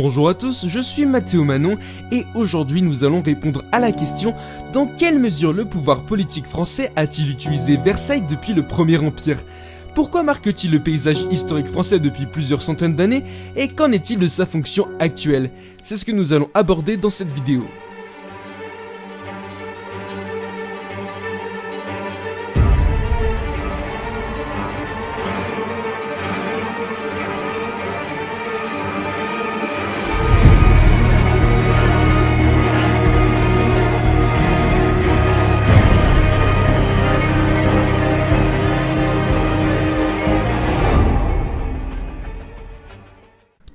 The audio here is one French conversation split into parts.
Bonjour à tous, je suis Mathéo Manon et aujourd'hui nous allons répondre à la question: dans quelle mesure le pouvoir politique français a-t-il utilisé Versailles depuis le Premier Empire? Pourquoi marque-t-il le paysage historique français depuis plusieurs centaines d'années et qu'en est-il de sa fonction actuelle? C'est ce que nous allons aborder dans cette vidéo.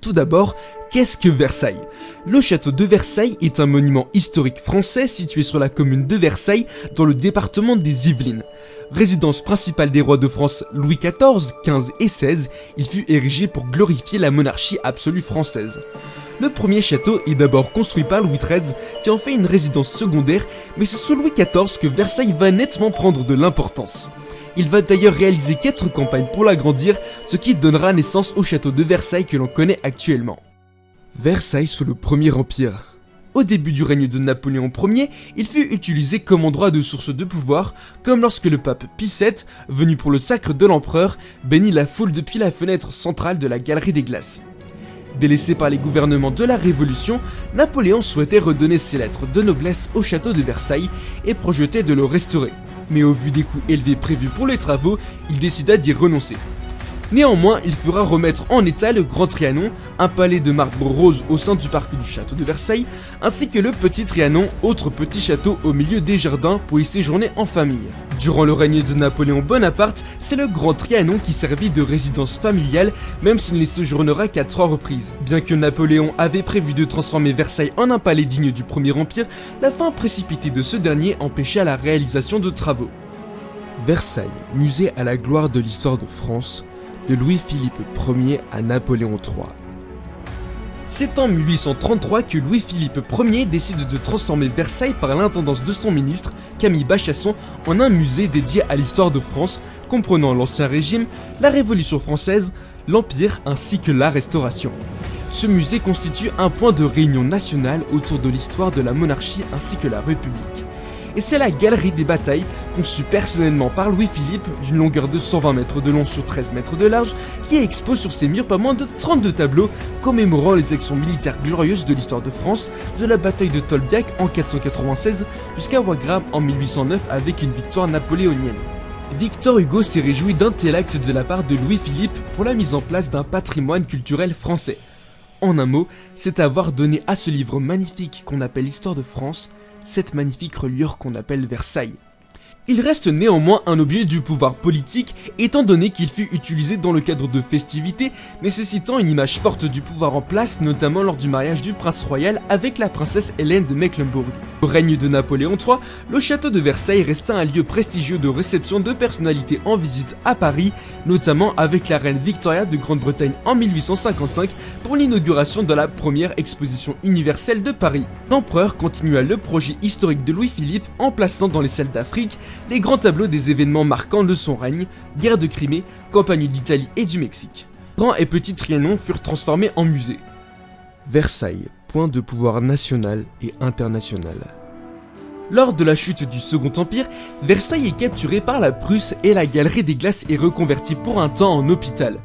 Tout d'abord, qu'est-ce que Versailles? Le château de Versailles est un monument historique français situé sur la commune de Versailles dans le département des Yvelines. Résidence principale des rois de France Louis XIV, XV et XVI, il fut érigé pour glorifier la monarchie absolue française. Le premier château est d'abord construit par Louis XIII qui en fait une résidence secondaire, mais c'est sous Louis XIV que Versailles va nettement prendre de l'importance. Il va d'ailleurs réaliser 4 campagnes pour l'agrandir, ce qui donnera naissance au château de Versailles que l'on connaît actuellement. Versailles sous le Premier Empire. Au début du règne de Napoléon Ier, il fut utilisé comme endroit de source de pouvoir, comme lorsque le pape Pie VII, venu pour le sacre de l'empereur, bénit la foule depuis la fenêtre centrale de la Galerie des Glaces. Délaissé par les gouvernements de la Révolution, Napoléon souhaitait redonner ses lettres de noblesse au château de Versailles et projetait de le restaurer. Mais au vu des coûts élevés prévus pour les travaux, il décida d'y renoncer. Néanmoins, il fera remettre en état le Grand Trianon, un palais de marbre rose au sein du parc du château de Versailles, ainsi que le Petit Trianon, autre petit château au milieu des jardins pour y séjourner en famille. Durant le règne de Napoléon Bonaparte, c'est le Grand Trianon qui servit de résidence familiale, même s'il n'y séjournera qu'à 3 reprises. Bien que Napoléon avait prévu de transformer Versailles en un palais digne du Premier Empire, la fin précipitée de ce dernier empêcha la réalisation de travaux. Versailles, musée à la gloire de l'histoire de France, de Louis-Philippe Ier à Napoléon III. C'est en 1833 que Louis-Philippe Ier décide de transformer Versailles par l'intendance de son ministre, Camille Bachasson, en un musée dédié à l'histoire de France, comprenant l'Ancien Régime, la Révolution française, l'Empire ainsi que la Restauration. Ce musée constitue un point de réunion nationale autour de l'histoire de la monarchie ainsi que la République. Et c'est la galerie des batailles, conçue personnellement par Louis-Philippe, d'une longueur de 120 mètres de long sur 13 mètres de large, qui expose sur ses murs pas moins de 32 tableaux commémorant les actions militaires glorieuses de l'histoire de France, de la bataille de Tolbiac en 496 jusqu'à Wagram en 1809 avec une victoire napoléonienne. Victor Hugo s'est réjoui d'un tel acte de la part de Louis-Philippe pour la mise en place d'un patrimoine culturel français. En un mot, c'est avoir donné à ce livre magnifique qu'on appelle l'histoire de France, cette magnifique reliure qu'on appelle Versailles. Il reste néanmoins un objet du pouvoir politique étant donné qu'il fut utilisé dans le cadre de festivités nécessitant une image forte du pouvoir en place, notamment lors du mariage du prince royal avec la princesse Hélène de Mecklembourg. Au règne de Napoléon III, le château de Versailles resta un lieu prestigieux de réception de personnalités en visite à Paris, notamment avec la reine Victoria de Grande-Bretagne en 1855 pour l'inauguration de la première exposition universelle de Paris. L'empereur continua le projet historique de Louis-Philippe en plaçant dans les salles d'Afrique les grands tableaux des événements marquants de son règne, guerre de Crimée, campagne d'Italie et du Mexique. Grand et Petit Trianon furent transformés en musées. Versailles, point de pouvoir national et international. Lors de la chute du Second Empire, Versailles est capturé par la Prusse et la Galerie des Glaces est reconvertie pour un temps en hôpital.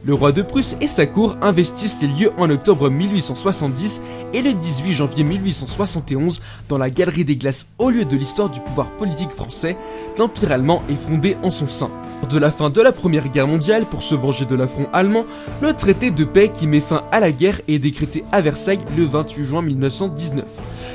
Le roi de Prusse et sa cour investissent les lieux en octobre 1870 et le 18 janvier 1871 dans la Galerie des Glaces au lieu de l'histoire du pouvoir politique français, l'Empire allemand est fondé en son sein. Lors de la fin de la Première Guerre mondiale, pour se venger de l'affront allemand, le traité de paix qui met fin à la guerre est décrété à Versailles le 28 juin 1919.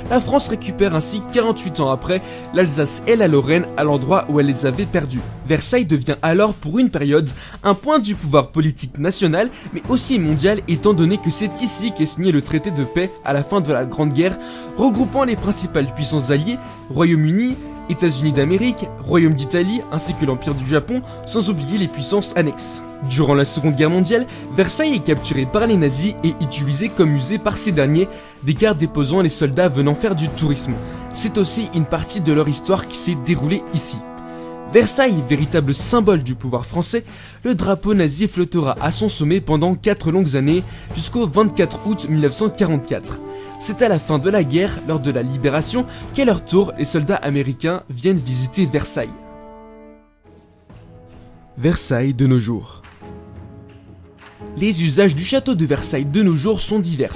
La France récupère ainsi 48 ans après l'Alsace et la Lorraine à l'endroit où elle les avait perdus. Versailles devient alors pour une période un point du pouvoir politique national mais aussi mondial étant donné que c'est ici qu'est signé le traité de paix à la fin de la Grande Guerre regroupant les principales puissances alliées, Royaume-Uni, États-Unis d'Amérique, Royaume d'Italie ainsi que l'Empire du Japon, sans oublier les puissances annexes. Durant la Seconde Guerre mondiale, Versailles est capturé par les nazis et utilisé comme musée par ces derniers, des gares déposant les soldats venant faire du tourisme. C'est aussi une partie de leur histoire qui s'est déroulée ici. Versailles, véritable symbole du pouvoir français, le drapeau nazi flottera à son sommet pendant 4 longues années jusqu'au 24 août 1944. C'est à la fin de la guerre, lors de la libération, qu'à leur tour, les soldats américains viennent visiter Versailles. Versailles de nos jours. Les usages du château de Versailles de nos jours sont divers.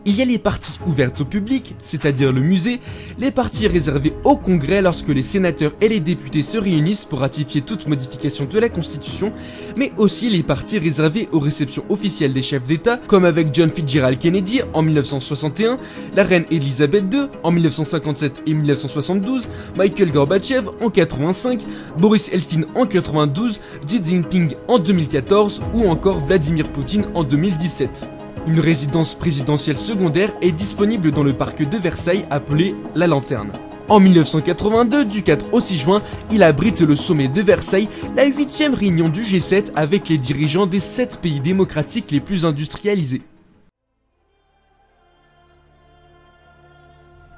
Il y a les parties ouvertes au public, c'est-à-dire le musée, les parties réservées au Congrès lorsque les sénateurs et les députés se réunissent pour ratifier toute modification de la Constitution, mais aussi les parties réservées aux réceptions officielles des chefs d'État, comme avec John Fitzgerald Kennedy en 1961, la reine Elisabeth II en 1957 et 1972, Michael Gorbatchev en 85, Boris Elstine en 92, Xi Jinping en 2014 ou encore Vladimir Poutine en 2017. Une résidence présidentielle secondaire est disponible dans le parc de Versailles appelée La Lanterne. En 1982, du 4 au 6 juin, il abrite le sommet de Versailles, la 8e réunion du G7 avec les dirigeants des 7 pays démocratiques les plus industrialisés.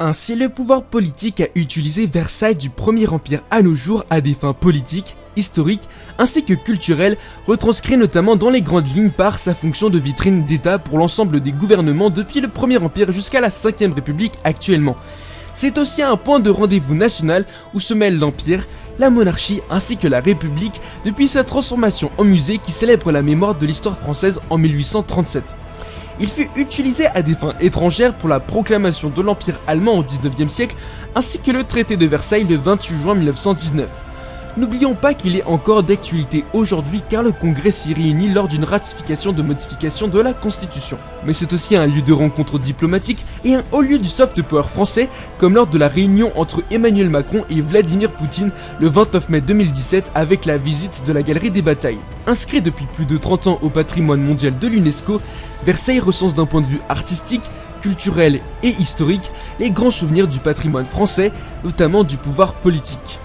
Ainsi, le pouvoir politique a utilisé Versailles du Premier Empire à nos jours à des fins politiques, historiques, ainsi que culturelles, retranscrit notamment dans les grandes lignes par sa fonction de vitrine d'État pour l'ensemble des gouvernements depuis le Premier Empire jusqu'à la 5e République actuellement. C'est aussi un point de rendez-vous national où se mêlent l'Empire, la monarchie ainsi que la République depuis sa transformation en musée qui célèbre la mémoire de l'histoire française en 1837. Il fut utilisé à des fins étrangères pour la proclamation de l'Empire allemand au XIXe siècle, ainsi que le traité de Versailles le 28 juin 1919. N'oublions pas qu'il est encore d'actualité aujourd'hui car le Congrès s'y réunit lors d'une ratification de modification de la Constitution. Mais c'est aussi un lieu de rencontre diplomatique et un haut lieu du soft power français, comme lors de la réunion entre Emmanuel Macron et Vladimir Poutine le 29 mai 2017 avec la visite de la Galerie des Batailles. Inscrit depuis plus de 30 ans au patrimoine mondial de l'UNESCO, Versailles recense d'un point de vue artistique, culturel et historique les grands souvenirs du patrimoine français, notamment du pouvoir politique.